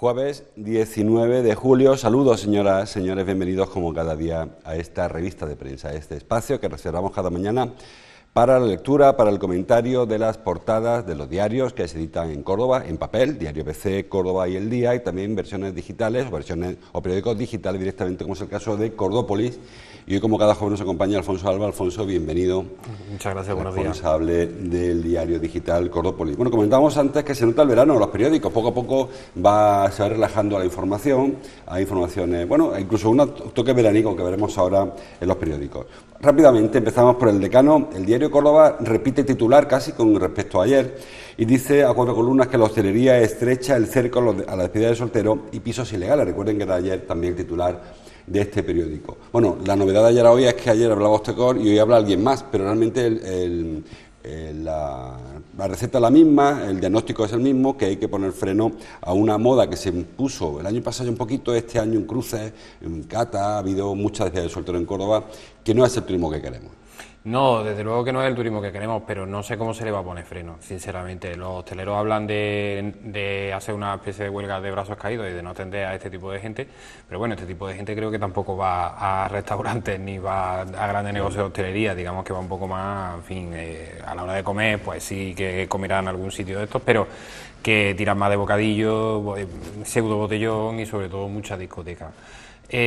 Jueves 19 de julio. Saludos, señoras, señores, bienvenidos como cada día a esta revista de prensa, a este espacio que reservamos cada mañana para la lectura, para el comentario de las portadas de los diarios que se editan en Córdoba, en papel, Diario ABC, Córdoba y El Día, y también versiones digitales o periódicos digitales directamente, como es el caso de Cordópolis. Y hoy, como cada joven, nos acompaña Alfonso Alba. Alfonso, bienvenido. Muchas gracias, buenos días. Responsable del diario digital Cordópolis. Bueno, comentábamos antes que se nota el verano en los periódicos. Poco a poco se va relajando la información. Hay informaciones, bueno, incluso un toque veraniego que veremos ahora en los periódicos. Rápidamente empezamos por El Decano. El diario Córdoba repite titular casi con respecto a ayer y dice a cuatro columnas que la hostelería estrecha el cerco a la despedida de soltero y pisos ilegales. Recuerden que era ayer también el titular de este periódico. Bueno, la novedad de ayer a hoy es que ayer hablaba Ostecor y hoy habla alguien más, pero realmente la receta es la misma, el diagnóstico es el mismo, que hay que poner freno a una moda que se impuso el año pasado un poquito, este año en cruces, en Cata, ha habido muchas despedidas de soltero en Córdoba, que no es el turismo que queremos. No, desde luego que no es el turismo que queremos, pero no sé cómo se le va a poner freno, sinceramente. Los hosteleros hablan de hacer una especie de huelga de brazos caídos y de no atender a este tipo de gente, pero bueno, este tipo de gente creo que tampoco va a restaurantes ni va a grandes negocios de hostelería, digamos que va un poco más, en fin, a la hora de comer, pues sí que comerán en algún sitio de estos, pero que tiran más de bocadillo, pseudo botellón y sobre todo mucha discoteca. Lo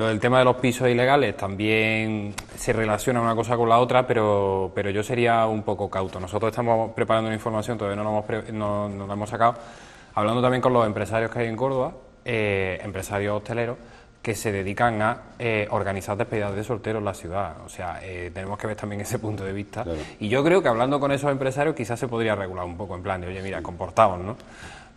del tema de los pisos ilegales también se relaciona una cosa con la otra, pero yo sería un poco cauto. Nosotros estamos preparando una información, todavía no la hemos sacado, hablando también con los empresarios que hay en Córdoba, empresarios hosteleros, que se dedican a organizar despedidas de solteros en la ciudad. O sea, tenemos que ver también ese punto de vista. Claro. Y yo creo que hablando con esos empresarios quizás se podría regular un poco, en plan de, oye, mira, comportaos, ¿no?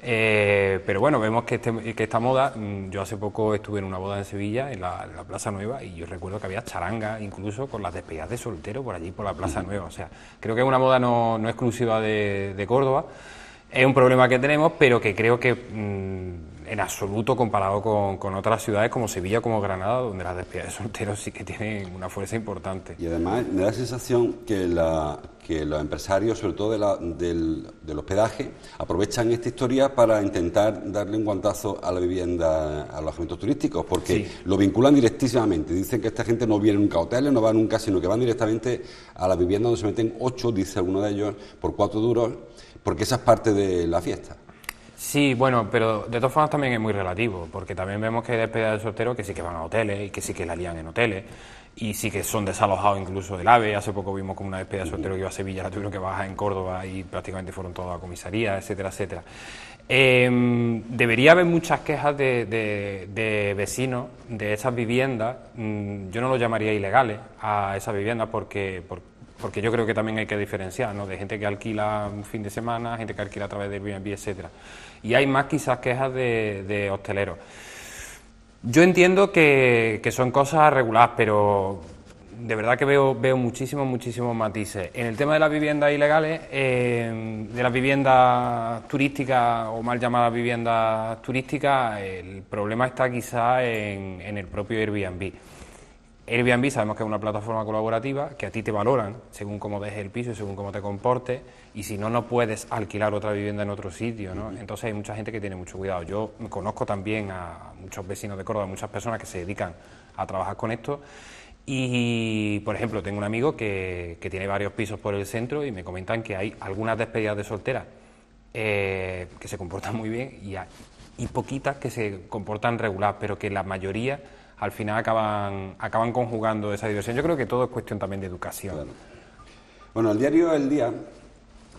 Pero bueno, vemos que esta moda, yo hace poco estuve en una boda en Sevilla, en la Plaza Nueva, y yo recuerdo que había charanga incluso con las despedidas de soltero por allí, por la Plaza Nueva. O sea, creo que es una moda no exclusiva de Córdoba, es un problema que tenemos, pero que creo que en absoluto comparado con otras ciudades como Sevilla, como Granada, donde las despedidas de solteros sí que tienen una fuerza importante. Y además me da la sensación que los empresarios, sobre todo del hospedaje, aprovechan esta historia para intentar darle un guantazo a la vivienda, a los alojamientos turísticos, porque sí, lo vinculan directísimamente. Dicen que esta gente no viene nunca a hoteles, no va nunca, sino que van directamente a la vivienda donde se meten 8, dice alguno de ellos, por 4 duros, porque esa es parte de la fiesta. Sí, bueno, pero de todas formas también es muy relativo, porque también vemos que hay despedidas de solteros que sí que van a hoteles y que sí que la lían en hoteles y sí que son desalojados incluso del AVE. Hace poco vimos como una despedida de soltero que iba a Sevilla, la tuvieron que bajar en Córdoba y prácticamente fueron todos a comisaría, etcétera, etcétera. Debería haber muchas quejas de vecinos de esas viviendas. Yo no lo llamaría ilegales a esas viviendas porque yo creo que también hay que diferenciar, ¿no? De gente que alquila un fin de semana, gente que alquila a través de Airbnb, etcétera. Y hay más quizás quejas de hosteleros. Yo entiendo que son cosas regulares, pero de verdad que veo muchísimos matices. En el tema de las viviendas ilegales, de las viviendas turísticas o mal llamadas viviendas turísticas, el problema está quizás en el propio Airbnb. Airbnb sabemos que es una plataforma colaborativa que a ti te valoran según cómo dejes el piso y según cómo te comportes, y si no, no puedes alquilar otra vivienda en otro sitio, ¿no? Entonces hay mucha gente que tiene mucho cuidado. Yo conozco también a muchos vecinos de Córdoba, muchas personas que se dedican a trabajar con esto y, por ejemplo, tengo un amigo que tiene varios pisos por el centro y me comentan que hay algunas despedidas de solteras que se comportan muy bien y poquitas que se comportan regular, pero que la mayoría al final acaban conjugando esa diversión. Yo creo que todo es cuestión también de educación. Claro. Bueno, el diario El Día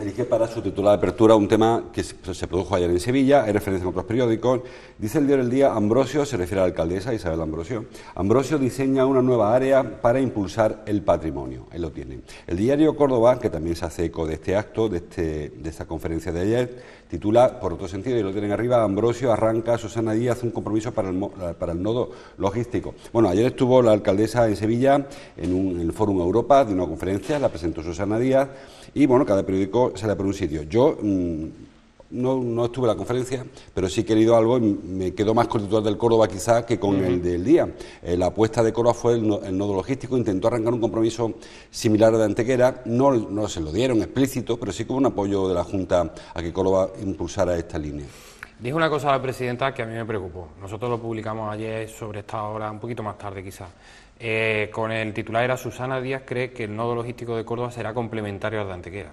elige para su titular de apertura un tema que se produjo ayer en Sevilla, hay referencia en otros periódicos. Dice el diario El Día, Ambrosio, se refiere a la alcaldesa Isabel Ambrosio, Ambrosio diseña una nueva área para impulsar el patrimonio. Él lo tiene. El diario Córdoba, que también se hace eco de este acto, de esta conferencia de ayer, titula, por otro sentido, y lo tienen arriba, Ambrosio arranca, Susana Díaz, un compromiso para el nodo logístico. Bueno, ayer estuvo la alcaldesa en Sevilla, en el Fórum Europa, de una conferencia, la presentó Susana Díaz, y bueno, cada periódico sale por un sitio. Yo no estuve en la conferencia, pero sí he querido algo y me quedo más con el titular del Córdoba quizás que con el del Día. La apuesta de Córdoba fue el nodo logístico, intentó arrancar un compromiso similar de Antequera, no se lo dieron explícito, pero sí que hubo un apoyo de la Junta a que Córdoba impulsara esta línea. Dijo una cosa a la presidenta que a mí me preocupó. Nosotros lo publicamos ayer sobre esta hora, un poquito más tarde quizás. Con el titular era: Susana Díaz cree que el nodo logístico de Córdoba será complementario al de Antequera.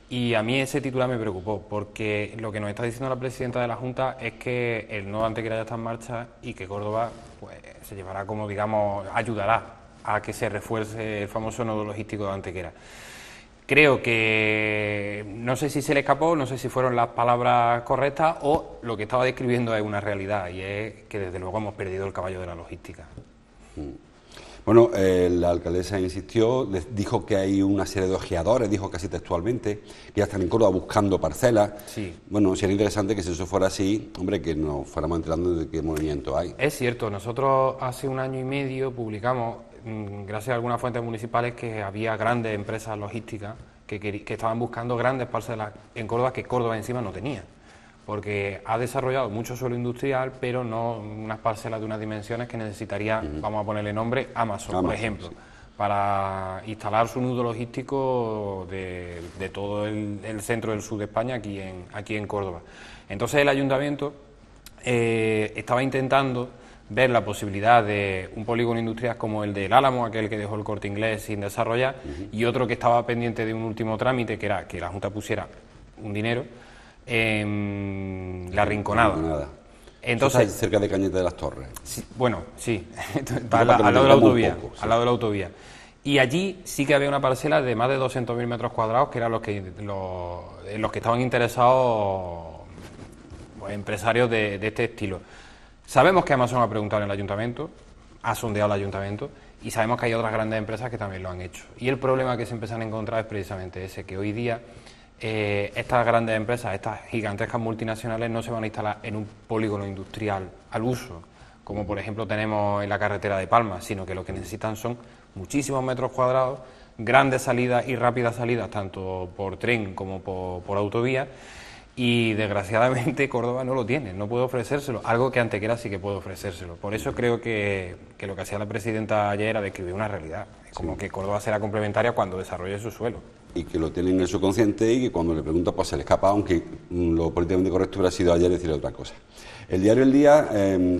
Y a mí ese titular me preocupó, porque lo que nos está diciendo la presidenta de la Junta es que el nodo de Antequera ya está en marcha y que Córdoba pues se llevará, como digamos, ayudará a que se refuerce el famoso nodo logístico de Antequera. Creo que, no sé si se le escapó, no sé si fueron las palabras correctas o lo que estaba describiendo es una realidad, y es que desde luego hemos perdido el caballo de la logística. Bueno, la alcaldesa insistió, les dijo que hay una serie de ojeadores, dijo casi textualmente, que ya están en Córdoba buscando parcelas. Sí. Bueno, sería interesante que si eso fuera así, hombre, que nos fuéramos enterando de qué movimiento hay. Es cierto, nosotros hace 1 año y medio publicamos, gracias a algunas fuentes municipales, que había grandes empresas logísticas que estaban buscando grandes parcelas en Córdoba que Córdoba encima no tenía, porque ha desarrollado mucho suelo industrial, pero no unas parcelas de unas dimensiones que necesitaría, vamos a ponerle nombre, Amazon, por ejemplo, sí, para instalar su nudo logístico de todo el centro del sur de España, aquí en Córdoba. Entonces el ayuntamiento estaba intentando ver la posibilidad de un polígono industrial como el del Álamo, aquel que dejó el Corte Inglés sin desarrollar, y otro que estaba pendiente de un último trámite, que era que la Junta pusiera un dinero en La Rinconada. Entonces, está cerca de Cañete de las Torres. Sí, bueno, sí, al lado de la autovía, poco, sí, al lado de la autovía. Y allí sí que había una parcela de más de 200.000 metros cuadrados, que eran los que estaban interesados, pues, empresarios de este estilo. Sabemos que Amazon ha preguntado en el ayuntamiento, ha sondeado el ayuntamiento, y sabemos que hay otras grandes empresas que también lo han hecho. Y el problema que se empiezan a encontrar es precisamente ese, que hoy día estas grandes empresas, estas gigantescas multinacionales, no se van a instalar en un polígono industrial al uso, como por ejemplo tenemos en la carretera de Palma, sino que lo que necesitan son muchísimos metros cuadrados, grandes salidas y rápidas salidas, tanto por tren como por autovía, y desgraciadamente Córdoba no lo tiene, no puede ofrecérselo, algo que Antequera sí que puede ofrecérselo. Por eso creo que lo que hacía la presidenta ayer era describir una realidad, como que Córdoba será complementaria cuando desarrolle su suelo. Y que lo tienen en el subconsciente y que cuando le pregunta pues se le escapa, aunque lo políticamente correcto hubiera sido ayer decir otra cosa. El diario El Día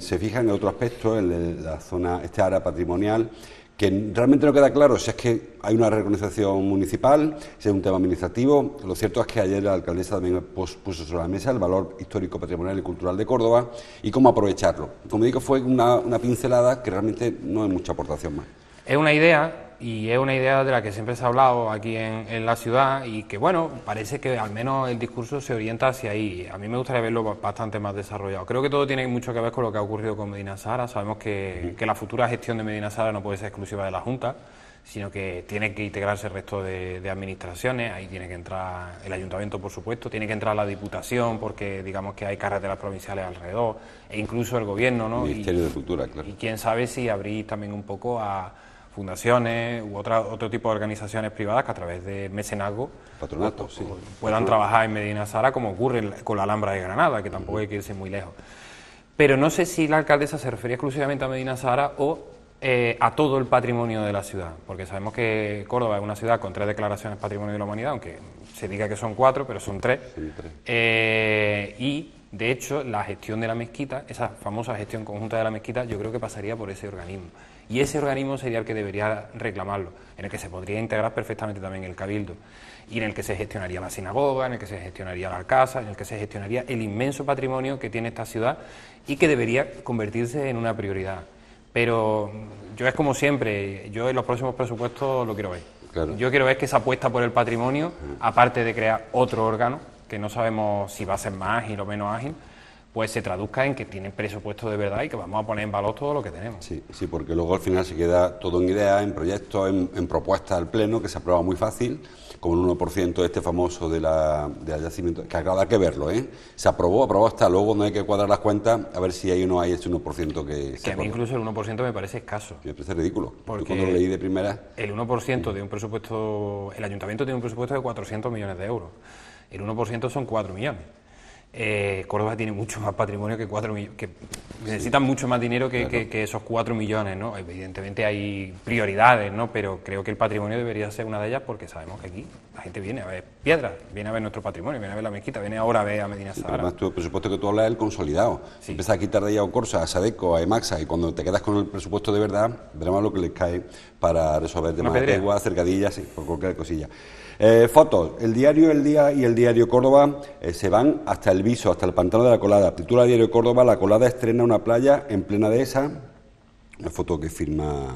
se fija en otro aspecto, en la zona, este área patrimonial, que realmente no queda claro si es que hay una reorganización municipal, si es un tema administrativo. Lo cierto es que ayer la alcaldesa también puso sobre la mesa el valor histórico, patrimonial y cultural de Córdoba y cómo aprovecharlo. Como digo, fue una pincelada que realmente no hay mucha aportación más. Es una idea, y es una idea de la que siempre se ha hablado aquí en la ciudad, y que, bueno, parece que al menos el discurso se orienta hacia ahí. A mí me gustaría verlo bastante más desarrollado. Creo que todo tiene mucho que ver con lo que ha ocurrido con Medina Sahara. Sabemos que la futura gestión de Medina Sahara no puede ser exclusiva de la Junta, sino que tiene que integrarse el resto de administraciones. Ahí tiene que entrar el ayuntamiento, por supuesto, tiene que entrar la Diputación, porque digamos que hay carreteras provinciales alrededor, e incluso el Gobierno, ¿no? Ministerio de Cultura, claro. Y quién sabe si abrir también un poco a fundaciones u otro tipo de organizaciones privadas que a través de mecenazgo, patronatos, sí, puedan trabajar en Medina Sahara, como ocurre con la Alhambra de Granada, que tampoco hay que irse muy lejos. Pero no sé si la alcaldesa se refería exclusivamente a Medina Sahara o a todo el patrimonio de la ciudad, porque sabemos que Córdoba es una ciudad con 3 declaraciones Patrimonio de la Humanidad, aunque se diga que son 4, pero son 3. Sí, 3. Y de hecho la gestión de la mezquita, esa famosa gestión conjunta de la mezquita, yo creo que pasaría por ese organismo. Y ese organismo sería el que debería reclamarlo, en el que se podría integrar perfectamente también el cabildo, y en el que se gestionaría la sinagoga, en el que se gestionaría la alcázar, en el que se gestionaría el inmenso patrimonio que tiene esta ciudad y que debería convertirse en una prioridad. Pero yo, es como siempre, yo en los próximos presupuestos lo quiero ver. Claro. Yo quiero ver que esa apuesta por el patrimonio, aparte de crear otro órgano, que no sabemos si va a ser más ágil o menos ágil, pues se traduzca en que tiene presupuesto de verdad y que vamos a poner en valor todo lo que tenemos. Sí, sí, porque luego al final se queda todo en ideas, en proyectos, en propuestas al Pleno, que se aprueba muy fácil, como el 1% este famoso de yacimiento, que acaba de verlo, ¿eh? Se aprobó hasta luego, no hay que cuadrar las cuentas, a ver si hay o no hay ese 1% que a mí incluso el 1% me parece escaso. Me parece ridículo, porque cuando lo leí de primera. El 1% de un presupuesto, el ayuntamiento tiene un presupuesto de 400 millones de euros, el 1% son 4 millones. Córdoba tiene mucho más patrimonio que 4 millones, que necesitan mucho más dinero que esos 4 millones, ¿no? Evidentemente hay prioridades, ¿no? Pero creo que el patrimonio debería ser una de ellas, porque sabemos que aquí La gente viene a ver piedras, viene a ver nuestro patrimonio, viene a ver la mezquita, viene ahora a ver a Medina Sahara. Además, tú el presupuesto que tú hablas es el consolidado. Si empiezas a quitar de ahí a Ocorsa, a Sadeco, a Emaxa, y cuando te quedas con el presupuesto de verdad, veremos lo que les cae para resolver temas de Tegua, cercadillas, sí, por cualquier cosilla. Fotos. El diario El Día y el diario Córdoba se van hasta el Viso, hasta el Pantano de la Colada. Titula el diario Córdoba: La Colada estrena una playa en plena dehesa. Una foto que firma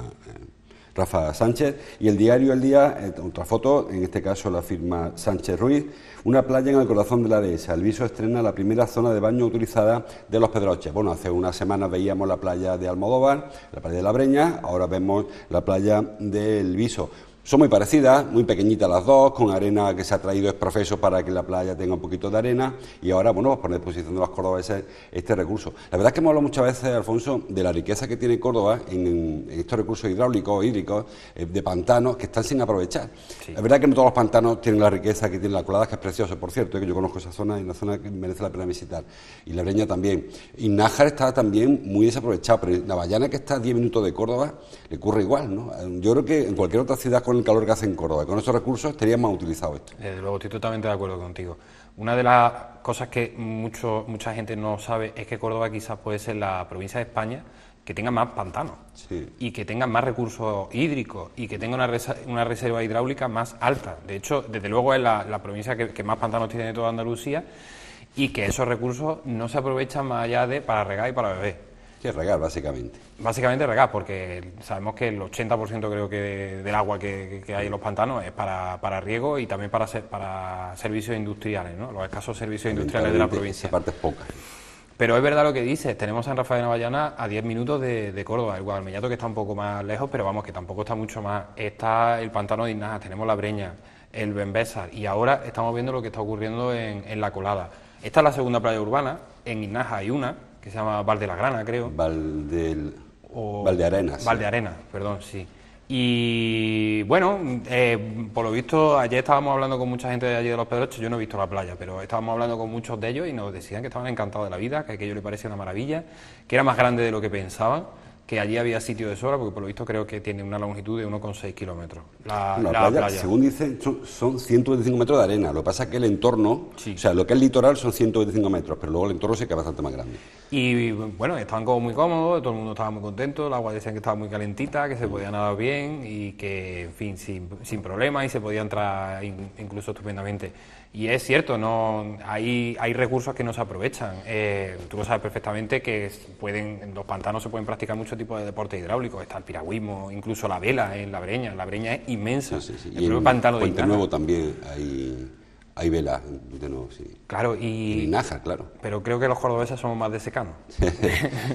Rafa Sánchez. Y el diario El Día, otra foto, en este caso la firma Sánchez Ruiz: una playa en el corazón de la dehesa. El Viso estrena la primera zona de baño autorizada de Los Pedroches. Bueno, hace unas semanas veíamos la playa de Almodóvar, la playa de la Breña, ahora vemos la playa del Viso. Son muy parecidas, muy pequeñitas las dos, con arena que se ha traído es profeso para que la playa tenga un poquito de arena, y ahora, bueno, pues poner a disposición de los cordobeses este recurso. La verdad es que hemos hablado muchas veces, Alfonso, de la riqueza que tiene Córdoba en estos recursos hidráulicos, hídricos, de pantanos que están sin aprovechar. Sí. Es verdad que no todos los pantanos tienen la riqueza que tiene la Colada, que es precioso, por cierto, que yo conozco esa zona y una zona que merece la pena visitar, y la Breña también. Y Nájar está también muy desaprovechado, pero Navallana, que está a 10 minutos de Córdoba, le ocurre igual, ¿no? Yo creo que en cualquier otra ciudad con el calor que hace en Córdoba, con estos recursos estarían más utilizados esto. Desde luego, estoy totalmente de acuerdo contigo. Una de las cosas que mucha gente no sabe es que Córdoba quizás puede ser la provincia de España que tenga más pantanos, sí, y que tenga más recursos hídricos y que tenga una reserva hidráulica más alta. De hecho, desde luego es la provincia que más pantanos tiene de toda Andalucía, y que esos recursos no se aprovechan más allá de para regar y para beber. Sí, regar, básicamente. Básicamente regar, porque sabemos que el 80% creo que del agua que hay en los pantanos es para riego y también para servicios industriales, ¿no? Los escasos servicios industriales de la provincia. Esa parte es poca. Pero es verdad lo que dices, tenemos San Rafael de Navallana a 10 minutos de Córdoba, el Guadalmellato, que está un poco más lejos, pero vamos, que tampoco está mucho más. Está el Pantano de Inaja, tenemos la Breña, el Benbésar, y ahora estamos viendo lo que está ocurriendo en La Colada. Esta es la segunda playa urbana, en Inaja hay una, que se llama Valdelagrana, creo. Valdearenas. Valdearenas, perdón, sí. Y bueno, por lo visto, ayer estábamos hablando con mucha gente de allí de Los Pedroches. Yo no he visto la playa, pero estábamos hablando con muchos de ellos y nos decían que estaban encantados de la vida, que aquello les parecía una maravilla, que era más grande de lo que pensaban, que allí había sitio de sobra, porque por lo visto creo que tiene una longitud de 1,6 kilómetros. La playa, según dicen, son 125 metros de arena. Lo que pasa es que el entorno, sí, o sea, lo que es litoral son 125 metros, pero luego el entorno sí que es bastante más grande. Y bueno, estaban como muy cómodos, todo el mundo estaba muy contento, el agua decían que estaba muy calentita, que se podía nadar bien y que, en fin, sin problemas, y se podía entrar incluso estupendamente. Y es cierto, no hay recursos que no se aprovechan. Tú lo sabes perfectamente que en los pantanos se pueden practicar muchos tipos de deportes hidráulicos. Está el piragüismo, incluso la vela en la Breña. La Breña es inmensa. Sí, sí, sí. El propio pantano de Puente Nuevo también hay vela, de nuevo, sí. Claro, y Nájar, claro. Pero creo que los cordobeses somos más de secano.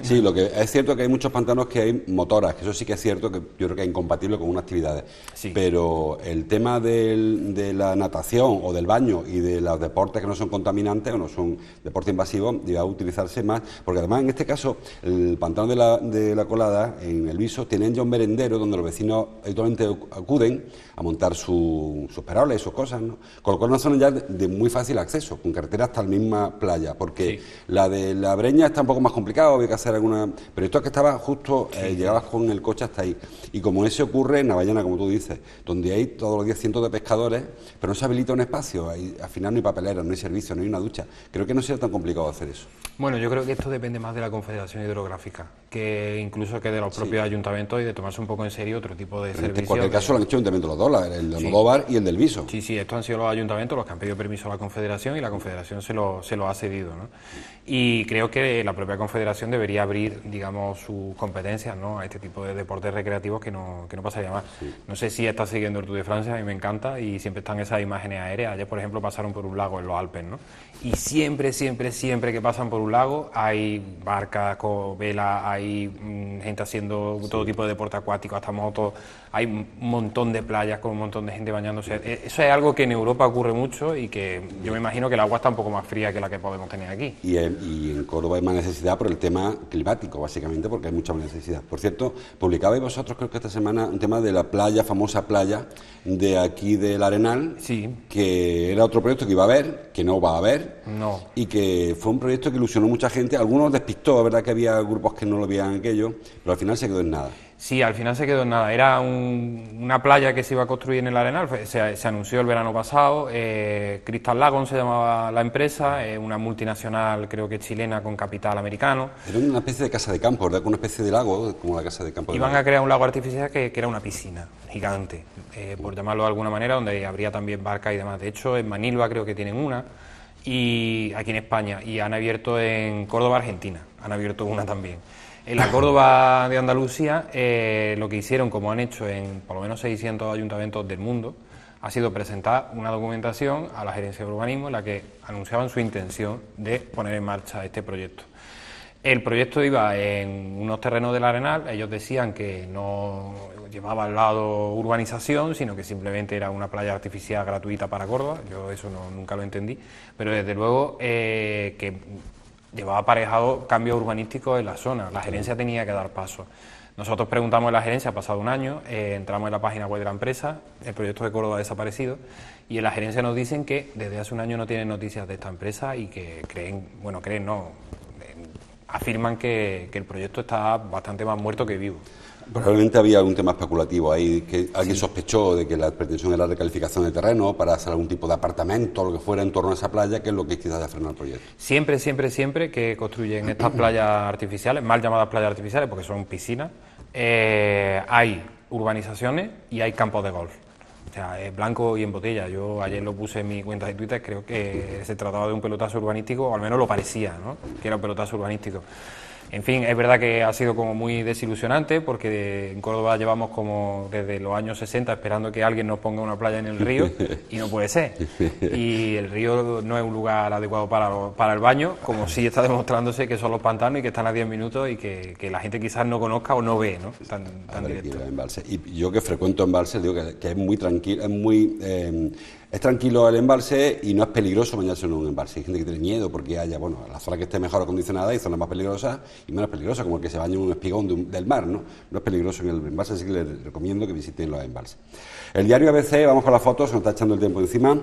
Sí, lo que es cierto que hay muchos pantanos que hay motoras, que eso sí que es cierto, que yo creo que es incompatible con unas actividades. Sí. Pero el tema de la natación o del baño y de los deportes que no son contaminantes o no son deportes invasivos, debe utilizarse más, porque además en este caso el pantano de la Colada, en el Viso, tienen ya un merendero donde los vecinos habitualmente acuden a montar sus peroles, sus cosas, ¿no? Con lo cual es una zona ya de muy fácil acceso, con carretera hasta la misma playa, porque sí, la de la Breña está un poco más complicado, había que hacer alguna, pero esto es que estaba justo, llegabas con el coche hasta ahí, y como ese ocurre en Navallana, como tú dices, donde hay todos los días cientos de pescadores, pero no se habilita un espacio, al final no hay papelera, no hay servicio, no hay una ducha, creo que no sería tan complicado hacer eso. Bueno, yo creo que esto depende más de la Confederación Hidrográfica, que incluso que de los propios ayuntamientos, y de tomarse un poco en serio otro tipo de servicios. En cualquier caso lo han hecho ayuntamientos los dos, el de Almodóvar y el del Viso. Sí, estos han sido los ayuntamientos los que han pedido permiso a la Confederación, y la Confederación se lo ha cedido, ¿no? Y creo que la propia Confederación debería abrir, digamos, sus competencias, ¿no?, a este tipo de deportes recreativos, que no pasaría más. Sí. No sé si estás siguiendo el Tour de Francia, a mí me encanta, y siempre están esas imágenes aéreas. Ayer, por ejemplo, pasaron por un lago en los Alpes, ¿no? Y siempre que pasan por un lago hay barcas con velas, hay gente haciendo todo tipo de deporte acuático, hasta motos, hay un montón de playas con un montón de gente bañándose. Eso es algo que en Europa ocurre mucho, y que yo me imagino que el agua está un poco más fría que la que podemos tener aquí. Y en Córdoba hay más necesidad por el tema climático, básicamente, porque hay mucha más necesidad. Por cierto, publicabais vosotros, creo que esta semana, un tema de la playa, famosa playa de aquí del Arenal, sí, que era otro proyecto que iba a haber, que no va a haber, no, y que fue un proyecto que ilusionó mucha gente. Algunos despistó, es verdad que había grupos que no lo veían aquello, pero al final se quedó en nada. Sí, al final se quedó en nada. Era una playa que se iba a construir en el Arenal. Se anunció el verano pasado. Crystal Lagoon se llamaba la empresa, una multinacional, creo que chilena, con capital americano. Era una especie de casa de campo, ¿verdad? Una especie de lago, como la casa de campo. Iban a crear un lago artificial que era una piscina gigante, por llamarlo de alguna manera, donde habría también barcas y demás. De hecho, en Manilva creo que tienen una, y aquí en España, y han abierto en Córdoba, Argentina, han abierto una también. En la Córdoba de Andalucía, lo que hicieron, como han hecho en por lo menos 600 ayuntamientos del mundo, ha sido presentar una documentación a la Gerencia de Urbanismo en la que anunciaban su intención de poner en marcha este proyecto. El proyecto iba en unos terrenos del Arenal. Ellos decían que no llevaba al lado urbanización, sino que simplemente era una playa artificial gratuita para Córdoba. Yo eso nunca lo entendí, pero desde luego que llevaba aparejado cambios urbanísticos en la zona. La gerencia tenía que dar paso. Nosotros preguntamos en la gerencia, ha pasado un año, entramos en la página web de la empresa, el proyecto de Córdoba ha desaparecido, y en la gerencia nos dicen que desde hace un año no tienen noticias de esta empresa y que afirman que el proyecto está bastante más muerto que vivo. Probablemente había algún tema especulativo ahí, que alguien sospechó de que la pretensión era la recalificación de terreno para hacer algún tipo de apartamento o lo que fuera en torno a esa playa, que es lo que quizás haya frenado el proyecto. Siempre que construyen estas playas artificiales, mal llamadas playas artificiales porque son piscinas, hay urbanizaciones y hay campos de golf. O sea, es blanco y en botella. Yo ayer lo puse en mi cuenta de Twitter, creo que se trataba de un pelotazo urbanístico, o al menos lo parecía, ¿no?, que era un pelotazo urbanístico. En fin, es verdad que ha sido como muy desilusionante porque en Córdoba llevamos como desde los años 60 esperando que alguien nos ponga una playa en el río y no puede ser. Y el río no es un lugar adecuado para el baño, como sí está demostrándose que son los pantanos y que están a 10 minutos y que la gente quizás no conozca o no ve, ¿no?, tan directo. Y yo que frecuento embalses digo que es muy tranquilo, es tranquilo el embalse y no es peligroso bañarse en un embalse. Hay gente que tiene miedo porque haya, la zona que esté mejor acondicionada y zonas más peligrosas y menos peligrosas, como el que se baña en un espigón del mar, ¿no? No es peligroso en el embalse, así que les recomiendo que visiten los embalses. El diario ABC, vamos con las fotos, se nos está echando el tiempo encima,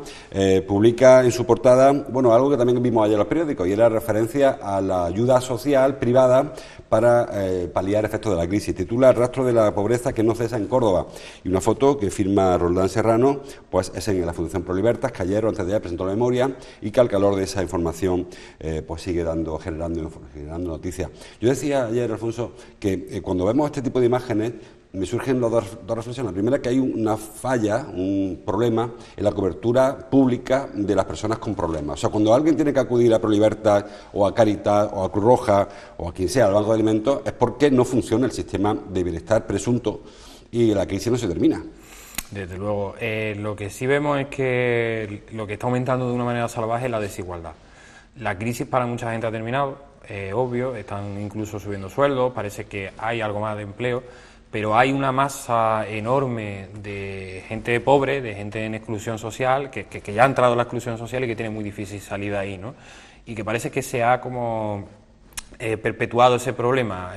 publica en su portada, algo que también vimos ayer en los periódicos, y era referencia a la ayuda social privada para paliar efectos de la crisis. Titula "El rastro de la pobreza que no cesa en Córdoba", y una foto que firma Roldán Serrano, pues es en la Fundación Pro Libertas, que ayer o antes de ayer presentó la memoria y que al calor de esa información pues sigue generando noticias. Yo decía ayer, Alfonso, que cuando vemos este tipo de imágenes me surgen dos reflexiones. La primera, que hay una falla, un problema en la cobertura pública de las personas con problemas. O sea, cuando alguien tiene que acudir a Pro Libertas o a Caritas o a Cruz Roja o a quien sea, al Banco de Alimentos, es porque no funciona el sistema de bienestar presunto y la crisis no se termina. Desde luego. Lo que sí vemos es que lo que está aumentando de una manera salvaje es la desigualdad. La crisis para mucha gente ha terminado, obvio, están incluso subiendo sueldos, parece que hay algo más de empleo, pero hay una masa enorme de gente pobre, de gente en exclusión social, que ya ha entrado en la exclusión social y que tiene muy difícil salir de ahí, ¿no? Y que parece que se ha como perpetuado ese problema,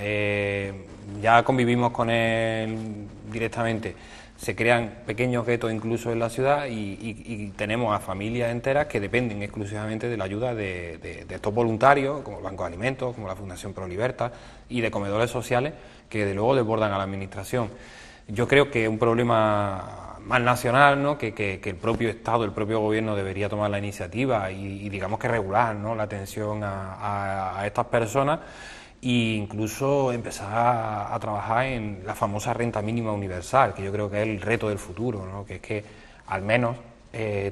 ya convivimos con él directamente. Se crean pequeños guetos incluso en la ciudad y tenemos a familias enteras que dependen exclusivamente de la ayuda de estos voluntarios, como el Banco de Alimentos, como la Fundación Pro Libertas, y de comedores sociales que de luego desbordan a la administración. Yo creo que es un problema más nacional, ¿no?, que el propio Estado, el propio Gobierno debería tomar la iniciativa y digamos que regular, ¿no?, la atención a estas personas, e incluso empezar a trabajar en la famosa renta mínima universal, que yo creo que es el reto del futuro, ¿no?, que es que al menos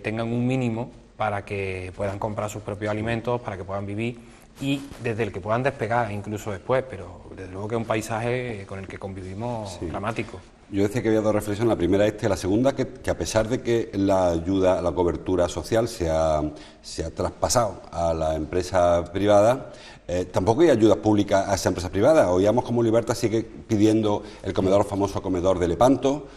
tengan un mínimo para que puedan comprar sus propios alimentos, para que puedan vivir y desde el que puedan despegar incluso después, pero desde luego que es un paisaje con el que convivimos dramático. Yo decía que había dos reflexiones, la primera la segunda, que a pesar de que la ayuda, la cobertura social se ha traspasado a la empresa privada, tampoco hay ayudas públicas a esa empresa privada. Oíamos como Libertas sigue pidiendo el famoso comedor de Lepanto,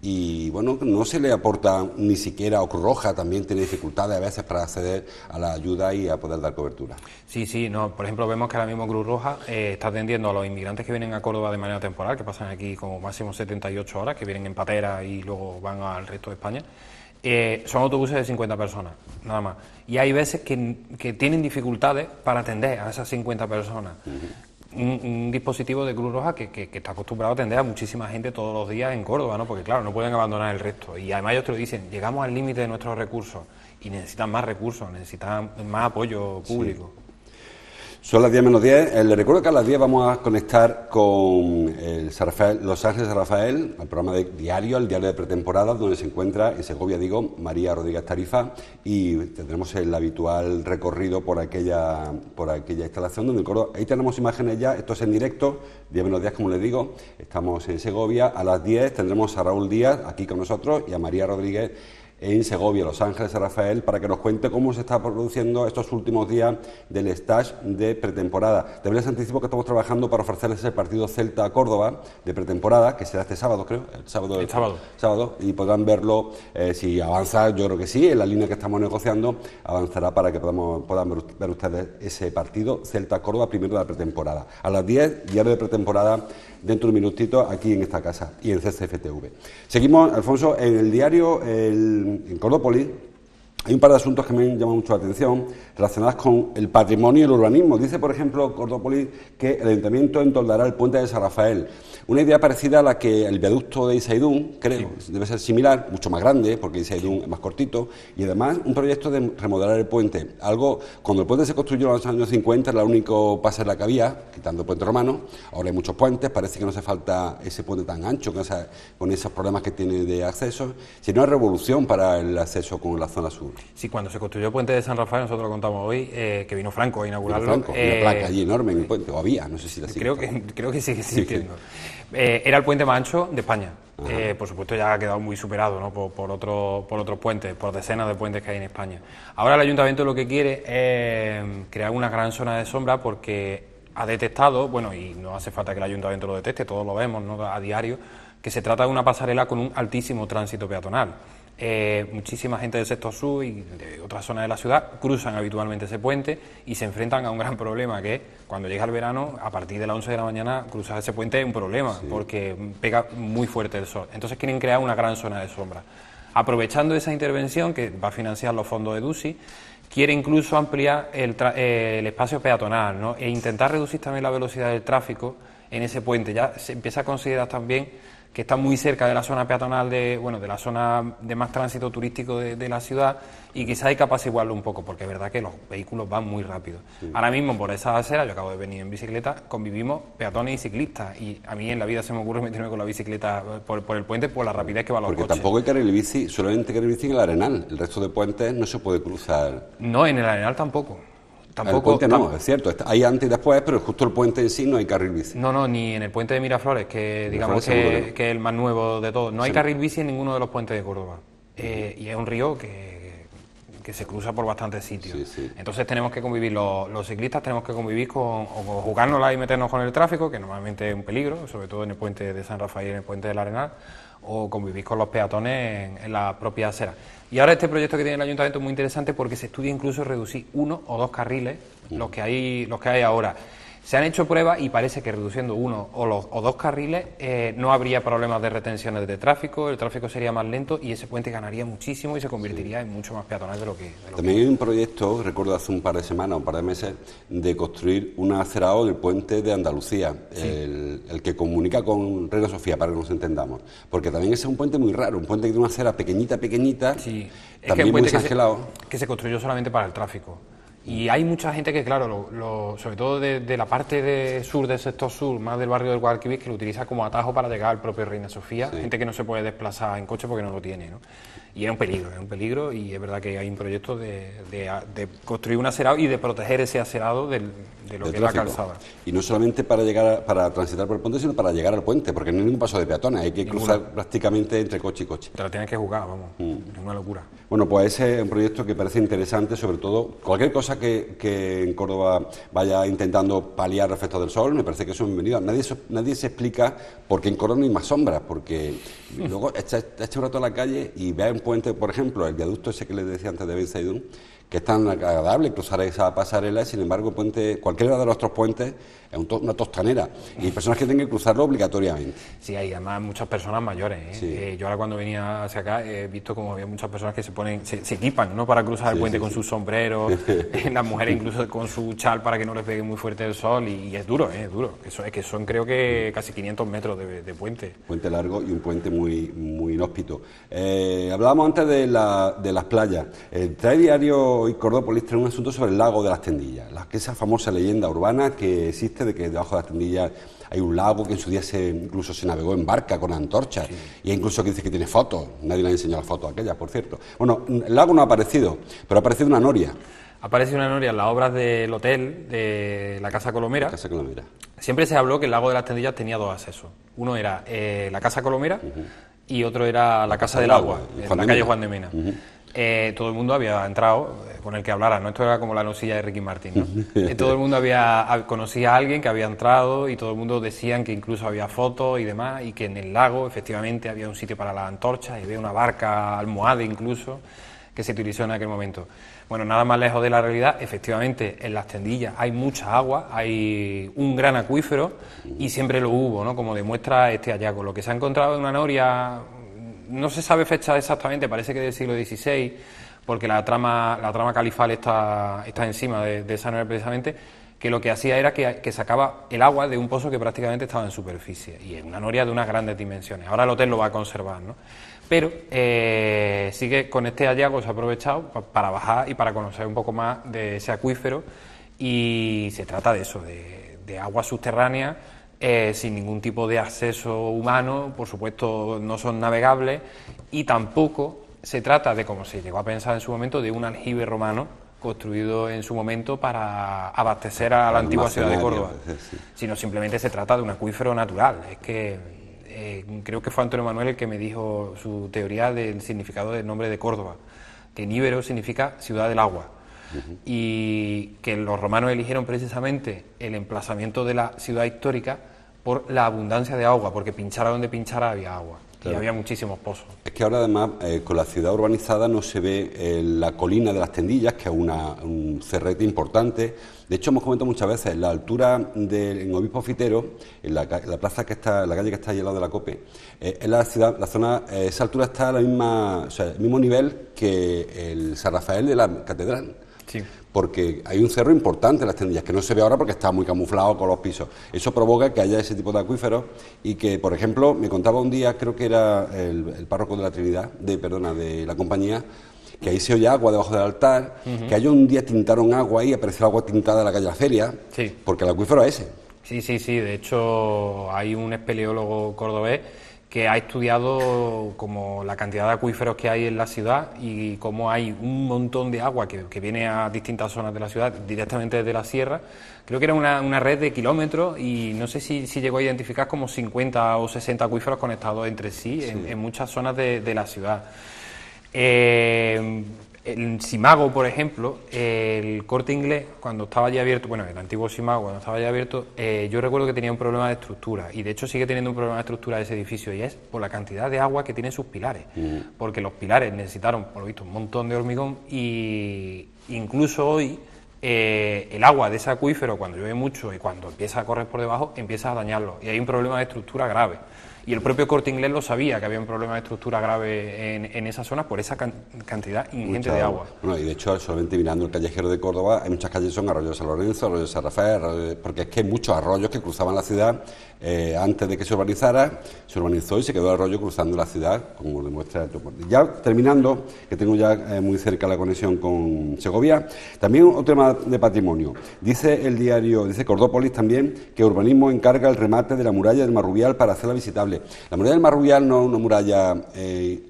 y no se le aporta ni siquiera, o Cruz Roja también tiene dificultades a veces para acceder a la ayuda y a poder dar cobertura. Sí, por ejemplo, vemos que ahora mismo Cruz Roja está atendiendo a los inmigrantes que vienen a Córdoba de manera temporal, que pasan aquí como máximo 78 horas, que vienen en patera y luego van al resto de España. Son autobuses de 50 personas, nada más. Y hay veces que tienen dificultades para atender a esas 50 personas. un dispositivo de Cruz Roja que está acostumbrado a atender a muchísima gente todos los días en Córdoba, ¿no? Porque claro, no pueden abandonar el resto. Y además ellos te lo dicen, llegamos al límite de nuestros recursos y necesitan más recursos, necesitan más apoyo público. Sí. Son las 10 menos 10. Les recuerdo que a las 10 vamos a conectar con el Los Ángeles San Rafael, el programa diario, el diario de pretemporada, donde se encuentra en Segovia, digo, María Rodríguez Tarifa, y tendremos el habitual recorrido por aquella instalación donde ahí tenemos imágenes ya. Esto es en directo, 10 menos 10, como les digo. Estamos en Segovia. A las 10 tendremos a Raúl Díaz aquí con nosotros y a María Rodríguez en Segovia, Los Ángeles San Rafael, para que nos cuente cómo se está produciendo estos últimos días del stage de pretemporada. De verdad les anticipo que estamos trabajando para ofrecerles el partido Celta-Córdoba de pretemporada, que será este sábado, creo, el sábado, y podrán verlo, si avanza, yo creo que sí, en la línea que estamos negociando, avanzará para que puedan ver ustedes ese partido Celta-Córdoba, primero de la pretemporada. A las 10, diario de pretemporada, dentro de un minutito, aquí en esta casa y en CCFTV. Seguimos, Alfonso, en el diario, en Cordópolis, hay un par de asuntos que me han llamado mucho la atención relacionados con el patrimonio y el urbanismo. Dice, por ejemplo, Cordópolis que el Ayuntamiento entoldará el puente de San Rafael. Una idea parecida a la que el viaducto de Isaidún, creo, debe ser similar, mucho más grande, porque Isaidún es más cortito, y además un proyecto de remodelar el puente. Algo, cuando el puente se construyó en los años 50, era el único pasarela que había, quitando el puente romano. Ahora hay muchos puentes, parece que no hace falta ese puente tan ancho, con esos problemas que tiene de acceso, sino una revolución para el acceso con la zona sur. Sí, cuando se construyó el puente de San Rafael, nosotros lo contamos hoy, que vino Franco a inaugurarlo. Franco, una placa allí enorme en el puente, o había, no sé si la sigue. Creo que sigue existiendo. Era el puente más ancho de España. Por supuesto ya ha quedado muy superado, ¿no? por otros puentes, por decenas de puentes que hay en España. Ahora el Ayuntamiento lo que quiere es crear una gran zona de sombra porque ha detectado, bueno, y no hace falta que el Ayuntamiento lo detecte, todos lo vemos, ¿no? A diario, que se trata de una pasarela con un altísimo tránsito peatonal. Muchísima gente del sector sur y de otras zonas de la ciudad cruzan habitualmente ese puente y se enfrentan a un gran problema, que es cuando llega el verano, a partir de las 11 de la mañana, cruzar ese puente es un problema, porque pega muy fuerte el sol. Entonces quieren crear una gran zona de sombra. Aprovechando esa intervención, que va a financiar los fondos de DUSI, quiere incluso ampliar el espacio peatonal, ¿no? E intentar reducir también la velocidad del tráfico en ese puente. Ya se empieza a considerar también que está muy cerca de la zona peatonal, de la zona de más tránsito turístico de la ciudad, y quizás hay que apaciguarlo un poco, porque es verdad que los vehículos van muy rápido. Sí. Ahora mismo por esa acera, yo acabo de venir en bicicleta, convivimos peatones y ciclistas, y a mí en la vida se me ocurre meterme con la bicicleta por el puente por la rapidez que van los coches. Porque tampoco hay carril bici, solamente carril bici en el Arenal, el resto de puentes no se puede cruzar. No, en el Arenal tampoco. El puente no, es cierto, hay antes y después, pero justo el puente en sí no hay carril bici. No, ni en el puente de Miraflores, que digamos que es el más nuevo de todos. No hay carril bici en ninguno de los puentes de Córdoba. Y es un río que se cruza por bastantes sitios. Sí. Entonces tenemos que convivir, los ciclistas tenemos que convivir o jugárnosla y meternos con el tráfico, que normalmente es un peligro, sobre todo en el puente de San Rafael y en el puente del Arenal, o convivir con los peatones en la propia acera. Y ahora este proyecto que tiene el Ayuntamiento es muy interesante porque se estudia incluso reducir 1 o 2 carriles, los que hay ahora. Se han hecho pruebas y parece que reduciendo 1 o 2 carriles no habría problemas de retenciones de tráfico, el tráfico sería más lento y ese puente ganaría muchísimo y se convertiría en mucho más peatonal de lo que... También hay un proyecto, recuerdo hace un par de semanas, un par de meses, de construir un acerado en el puente de Andalucía, el que comunica con Reina Sofía, para que nos entendamos. Porque también ese es un puente muy raro, un puente que tiene una acera pequeñita, sí. Es que muy exagerado. Que se construyó solamente para el tráfico. Y hay mucha gente que, claro, sobre todo de la parte sur del sector sur, más del barrio del Guadalquivir, que lo utiliza como atajo para llegar al propio Reina Sofía, gente que no se puede desplazar en coche porque no lo tiene, ¿no? Y es un peligro, y es verdad que hay un proyecto de construir un acerado y de proteger ese acerado de lo que es la calzada. Y no solamente para transitar por el puente, sino para llegar al puente, porque no hay ningún paso de peatones, hay que cruzar prácticamente entre coche y coche. Te la tienes que jugar, vamos, es una locura. Bueno, pues ese es un proyecto que parece interesante, sobre todo cualquier cosa que en Córdoba vaya intentando paliar efectos del sol, me parece que eso es bienvenido. Nadie se explica por qué en Córdoba no hay más sombras, porque Y luego echa un rato a la calle y ve un puente, por ejemplo, el viaducto ese que les decía antes de Ben Saidún, que es tan agradable cruzar esa pasarela, y sin embargo cualquiera de los otros puentes es una tostanera, y hay personas que tienen que cruzarlo obligatoriamente. Sí, hay además muchas personas mayores, ¿eh? Sí. Yo ahora cuando venía hacia acá he visto como había muchas personas que se equipan, ¿no?, para cruzar el puente con sus sombreros, las mujeres incluso con su chal para que no les pegue muy fuerte el sol, y es duro, es duro. Es que son creo que casi 500 metros de puente. Puente largo y un puente muy inhóspito. Hablábamos antes de las playas. Trae diario hoy Cordópolis, trae un asunto sobre el lago de las Tendillas, esa famosa leyenda urbana que existe de que debajo de las Tendillas hay un lago que en su día incluso se navegó en barca con antorchas, y incluso que dice que tiene fotos. Nadie le ha enseñado las fotos aquellas, por cierto. Bueno, el lago no ha aparecido, pero ha aparecido una noria. Aparece una noria en las obras del hotel de la Casa Colomera. Casa Colomera. Siempre se habló que el lago de las Tendillas tenía dos accesos. Uno era la Casa Colomera y otro era la Casa del Agua, en la calle Juan de Mena. Todo el mundo había entrado con el que hablara, ¿no? Esto era como la nosilla de Ricky Martin, ¿no? Todo el mundo conocía a alguien que había entrado, y todo el mundo decían que incluso había fotos y demás, y que en el lago efectivamente había un sitio para las antorchas y había una barca almohade incluso que se utilizó en aquel momento. Bueno, nada más lejos de la realidad. Efectivamente, en las Tendillas hay mucha agua, hay un gran acuífero, y siempre lo hubo, ¿no?, como demuestra este hallazgo. Lo que se ha encontrado en una noria, no se sabe fecha exactamente, parece que del siglo XVI, porque la trama califal está encima de esa noria precisamente, que lo que hacía era que sacaba el agua de un pozo que prácticamente estaba en superficie, y es una noria de unas grandes dimensiones. Ahora el hotel lo va a conservar, ¿no? Pero sí que con este hallazgo se ha aprovechado para bajar y para conocer un poco más de ese acuífero, y se trata de eso, de agua subterránea, sin ningún tipo de acceso humano. Por supuesto no son navegables, y tampoco se trata de, como se llegó a pensar en su momento, de un aljibe romano construido en su momento para abastecer a la antigua ciudad de Córdoba, sino simplemente se trata de un acuífero natural. Es que creo que fue Antonio Manuel el que me dijo su teoría del significado del nombre de Córdoba, que Níbero significa ciudad del agua, y que los romanos eligieron precisamente el emplazamiento de la ciudad histórica por la abundancia de agua, porque pinchara donde pinchara había agua. Claro. Y había muchísimos pozos. Es que ahora además con la ciudad urbanizada no se ve la colina de las Tendillas, que es un cerrete importante. De hecho, hemos comentado muchas veces, la altura en Obispo Fitero, en la plaza que está, la calle que está ahí al lado de la COPE, en la ciudad, la zona, esa altura está a la misma, o sea, el mismo nivel que el San Rafael de la Catedral. Sí. Porque hay un cerro importante en las Tendillas, que no se ve ahora porque está muy camuflado con los pisos. Eso provoca que haya ese tipo de acuíferos, y que, por ejemplo, me contaba un día, creo que era el párroco de la Trinidad, de la compañía, que ahí se oye agua debajo del altar, que hay un día tintaron agua ahí, apareció agua tintada en la calle La Feria, porque el acuífero es ese. Sí, de hecho hay un espeleólogo cordobés que ha estudiado como la cantidad de acuíferos que hay en la ciudad, y cómo hay un montón de agua que viene a distintas zonas de la ciudad directamente desde la sierra. Creo que era una red de kilómetros, y no sé si llegó a identificar como 50 o 60 acuíferos conectados entre sí. En muchas zonas de la ciudad. En Simago, por ejemplo, el Corte Inglés, cuando estaba allí abierto, bueno, el antiguo Simago, cuando estaba allí abierto, yo recuerdo que tenía un problema de estructura, y de hecho sigue teniendo un problema de estructura de ese edificio, y es por la cantidad de agua que tienen sus pilares, porque los pilares necesitaron, por lo visto, un montón de hormigón, y incluso hoy el agua de ese acuífero, cuando llueve mucho y cuando empieza a correr por debajo, empieza a dañarlo, y hay un problema de estructura grave. Y el propio Corte Inglés lo sabía, que había un problema de estructura grave en esa zona por esa cantidad ingente de agua. Bueno, y de hecho, solamente mirando el callejero de Córdoba, hay muchas calles que son Arroyo de San Lorenzo, Arroyo de San Rafael, porque es que hay muchos arroyos que cruzaban la ciudad antes de que se urbanizara. Se urbanizó y se quedó el arroyo cruzando la ciudad, como demuestra el topo. Ya terminando, que tengo ya muy cerca la conexión con Segovia, también otro tema de patrimonio. Dice el diario, dice Cordópolis también, que urbanismo encarga el remate de la muralla del Marrubial para hacerla visitable. La muralla del Marrubial no es una muralla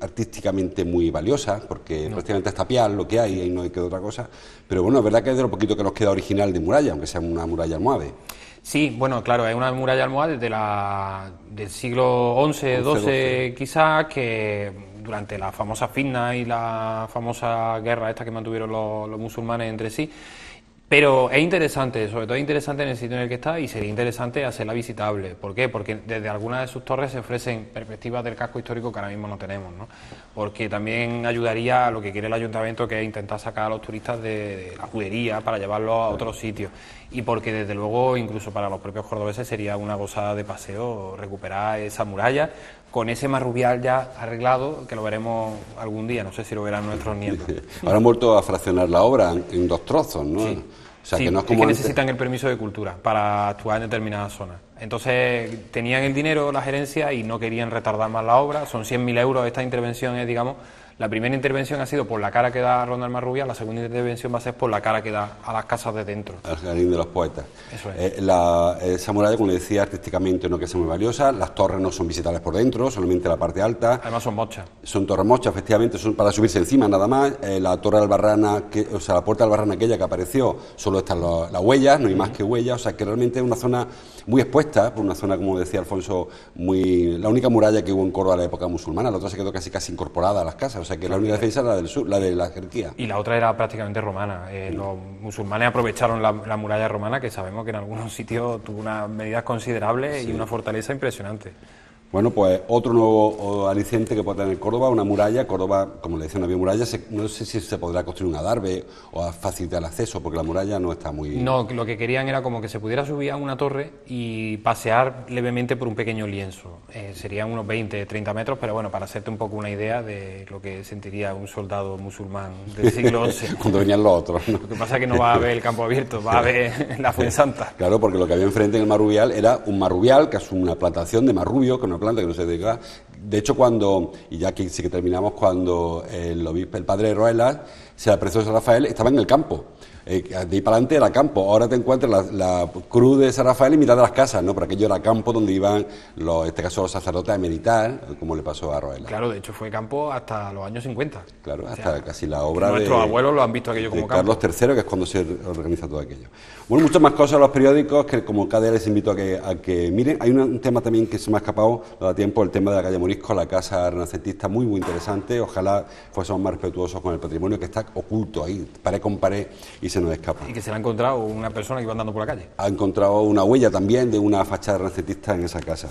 artísticamente muy valiosa, porque prácticamente es tapial lo que hay, ahí no hay que otra cosa, pero bueno, es verdad que es de lo poquito que nos queda original de muralla, aunque sea una muralla almohade. Sí, bueno, claro, es una muralla almohade del siglo XI quizás, que durante la famosa fitna y la famosa guerra esta que mantuvieron los musulmanes entre sí, Pero es interesante, sobre todo es interesante en el sitio en el que está y sería interesante hacerla visitable. ¿Por qué? Porque desde algunas de sus torres se ofrecen perspectivas del casco histórico que ahora mismo no tenemos, ¿no? Porque también ayudaría a lo que quiere el ayuntamiento, que es intentar sacar a los turistas de la judería para llevarlos a otros sitios. Y porque desde luego, incluso para los propios cordobeses, sería una gozada de paseo recuperar esa muralla con ese marrubial ya arreglado, que lo veremos algún día, no sé si lo verán nuestros nietos. Ahora han vuelto a fraccionar la obra en 2 trozos, ¿no? Sí. O sea, Sí, que no es es como que antes. necesitan el permiso de cultura para actuar en determinadas zonas. Entonces tenían el dinero, la gerencia, y no querían retardar más la obra. Son 100.000 euros. Esta intervención es, digamos, la primera intervención ha sido por la cara que da Ronda Marrubial, la segunda intervención va a ser por la cara que da a las casas de dentro. Al jardín de los poetas. Eso es. Esa muralla, como le decía, artísticamente no que sea muy valiosa. Las torres no son visitables por dentro, solamente la parte alta. Además son mochas. Son torres mochas, efectivamente, son para subirse encima nada más. La torre de Albarrana, o sea, la puerta de Albarrana aquella que apareció, solo están las huellas, no hay más que huellas. O sea, que realmente es una zona muy expuesta, por una zona, como decía Alfonso, la única muralla que hubo en Córdoba en la época musulmana. La otra se quedó casi incorporada a las casas. O sea, que la única defensa era la del sur, la de la jerarquía. Y la otra era prácticamente romana. Los musulmanes aprovecharon la muralla romana, que sabemos que en algunos sitios tuvo unas medidas considerables y una fortaleza impresionante. Bueno, pues otro nuevo aliciente que puede tener Córdoba, una muralla. Córdoba, como le decía, no había muralla. No sé si se podrá construir un adarve o a facilitar el acceso, porque la muralla no está muy... No, lo que querían era como que se pudiera subir a una torre y pasear levemente por un pequeño lienzo. Serían unos 20, 30 metros, pero bueno, para hacerte un poco una idea de lo que sentiría un soldado musulmán del siglo XI. Cuando venían los otros, ¿no? Lo que pasa es que no va a ver el campo abierto, va a ver la Fuensanta. Claro, porque lo que había enfrente en el marrubial era un marrubial, que es una plantación de marrubio, que es una planta que no se dedica. De hecho, y ya aquí sí que terminamos, cuando el obispo, el padre Roelas, se apreció a San Rafael, estaba en el campo. De ahí para adelante era campo. Ahora te encuentras la cruz de San Rafael en mitad de las casas, ¿no? Pero aquello era campo donde iban, en este caso, los sacerdotes a meditar, como le pasó a Roelas. Claro, de hecho fue campo hasta los años 50. Claro, hasta casi la obra nuestros abuelos lo han visto aquello como de campo. Carlos III, que es cuando se organiza todo aquello. Bueno, muchas más cosas en los periódicos, que como cada día les invito a que miren. Hay un tema también que se me ha escapado, no da tiempo, el tema de la calle Morisco, la casa renacentista, muy interesante. Ojalá fuésemos más respetuosos con el patrimonio que está oculto ahí, pared con pared, y se nos escapa. Y que se le ha encontrado una persona que iba andando por la calle. Ha encontrado una huella también de una fachada renacentista en esa casa.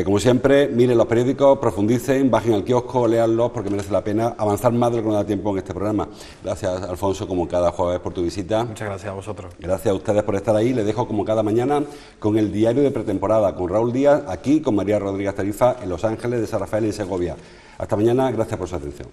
Como siempre, miren los periódicos, profundicen, bajen al kiosco, léanlos, porque merece la pena avanzar más de lo que nos da tiempo en este programa. Gracias, Alfonso, como cada jueves, por tu visita. Muchas gracias a vosotros. Gracias a ustedes por estar ahí. Les dejo como cada mañana con el diario de pretemporada, con Raúl Díaz, aquí con María Rodríguez Tarifa en Los Ángeles, de San Rafael y en Segovia. Hasta mañana, gracias por su atención.